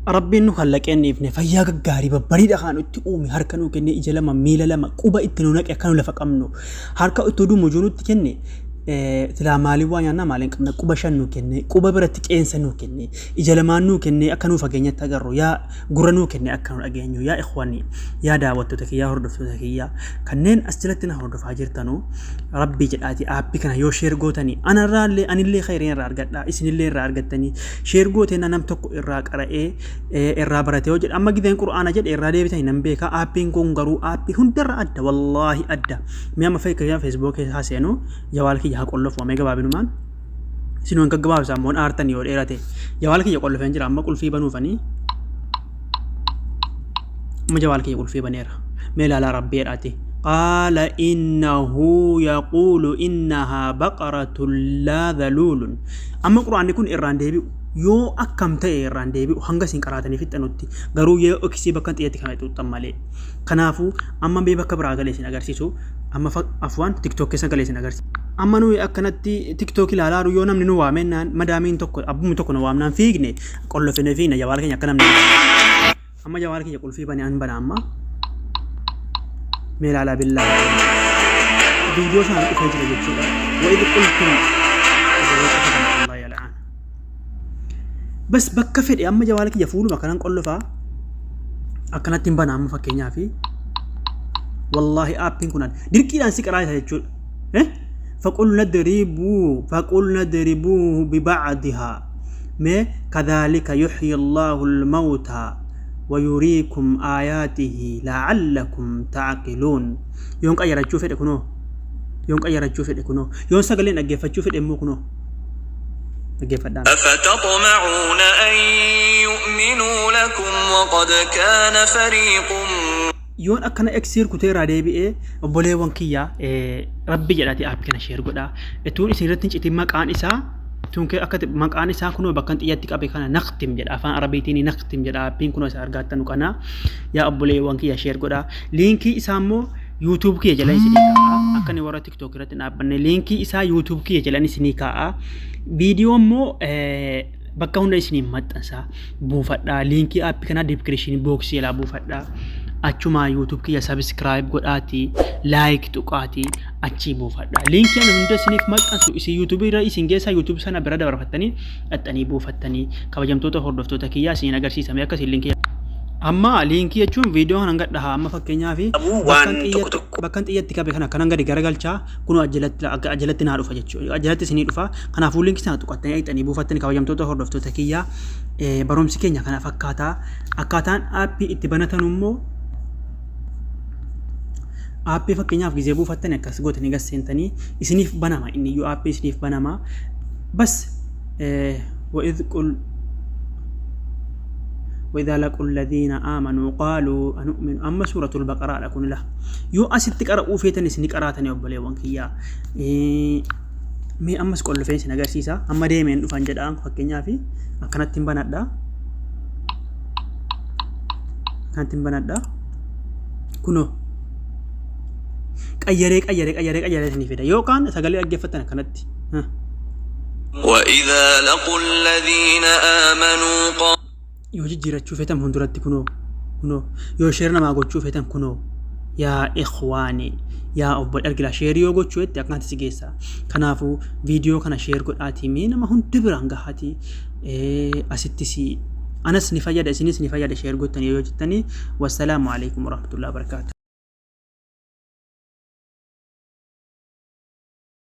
rabbiin nu kallaqeen ifne fayyaa gaggaarii babbariidha kan itti uume harka nuu kenne ija lama miila lama quba itti nu naqe akka nu lafa qabnu harka itti dumu junutti kenne tilaa maalii waa nyaanna maaliin qabna quba shan nuu kenne quba biratti qeensa nuu kenne ija lamaan nuu kenne akka nu fageenyatti agarru yaa gurra nuu kenne akka nu dhageenyu yaa ikhwani yaa daawwattoota kiyyaa hordoftoota kiyyaa kanneen as jalatti na hordofaa jirtanu rabbii jedhaati aappii kana yoo sheer gootanii anarraallee anillee khayriin irraa argadha isinillee irraa argattanii sheer gooteen nam tokko irraa qara'ee irraa baratee yoo jedha amma gideen qur'aana jedhe irraa deebitanii nan beeka aappiin kun garuu aappii hundarra adda wallaahi adda mi'a ma fayyika Facebook keessaa seenu jawaal yaa qollof waa mega baabinumaan sinuun gaggabaabsa ammoon aartanii yoo dheerate jawaal kiyya qollofeen jira amma qulfii banuufanii amma jawaal kiyya qulfii baneera mee ilaalaa rabbeedhaati قال إنه يقول إنها بقرة لا ذلول أما القرآن يكون إيران ديبي يو أكم تي إيران ديبي وهنگا سين قراتني في التنوتي غرو يو أكسي بكنت ياتي كما يتوتمالي كنافو أما بيبا كبرا غاليسين أغارسيسو أما أفوان تيك توك كيسان غاليسين أغارسي أما نوي أكنتي تيك توك لالارو يو نمني نوامنان مدامين توك أبو توك نوامنان فيغني قولو فينا جوالك يكنم أما جوالك يقول في بني أنبنا أما ميلا بالله فيديو سان كفاجر جدا واذ قلتم الله يلعن بس بكفد اما جوالك يفول مكان قلفا اكنت بنا ما فكينيا في والله ابين كنا ديركي دان سيقراي تاجو فقل ندربوه ببعضها ما كذلك يحيي الله الموتى ويريكم آياته لعلكم تعقلون يوم أي رجوا في الكنو يوم سجلين أجفتشوا في الأمو كنو أفتطمعون أن يؤمنوا لكم وقد كان فريق يوم أكنا إكسير كتير عديبي أبولي وانكيا ربي جلاتي أبكنا شير قدا تون إسيرتنش إتماك عن إسا tunke akkat maqaan isaa kuno bakkan xiyyatti qabe kana naqtim jedha afaan arabiitiin naqtim jedha pin kuno isa argattanu kana yaa obboleewwan kiyya share godha linkii isaa immoo YouTube kiyya jala isinii kaa'a akka ni warra TikTok irratti dhaabbanne linkii isaa YouTube kiyya jala isinii kaa'a viidiyoo immoo bakka hunda isinii maxxansa buufadha linkii app kana description box jala buufadha achuma YouTube kiyya subscribe godhaati like tuqaati achi buufadha linki ana hunda isiniif maxxansu isi YouTube irra isin geessa YouTube sana bira dabarfattanii dhaxanii buufattanii kabajamtoota hordoftoota kiyya isin agarsiisame akka linki amma linki jechuun viidiyoo kana gadhaa amma fakkeenyaa fi bakkan xiyyatti qabe kana kanan gadi garagalchaa kunu ajalatti naa dhufa jechuudha ajalatti isinii dhufa kanaafuu linki sana tuqattanii dhaxanii buufattanii kabajamtoota hordoftoota kiyya barumsi keenya kana akkaataan aappii itti banatan immoo aappii fakkeenyaaf gizee buufattanii akkas gootanii gaseentanii isiniif banama inni iyyuu aappii isiniif banama bas وإذا لقوا الذين آمنوا قالوا أنؤمن أما سورة البقرة لكن له يو أسيت قرأوا فيتني سنك قرأتني أبلي وانكيا مي أما سكول فين سنجار سيسا أما ديمين فانجد أنك فكينيا في أكنت تنبنات دا كنو أيرك سنفيدا يو كان سجل أجفتنا كانت وإذا لقوا الذين آمنوا يو جيرة شوفتهم هندرات كنو يو شيرنا ما قلت شوفتهم كنو يا إخواني يا أبو الأرجل شير يو قلت شوت يا كانت سجيسا كنافو فيديو كنا شير قلت آتي مين ما هون تبرانغ هاتي أستسي أنا سنفاجأ شير قلت تاني والسلام عليكم ورحمة الله وبركاته.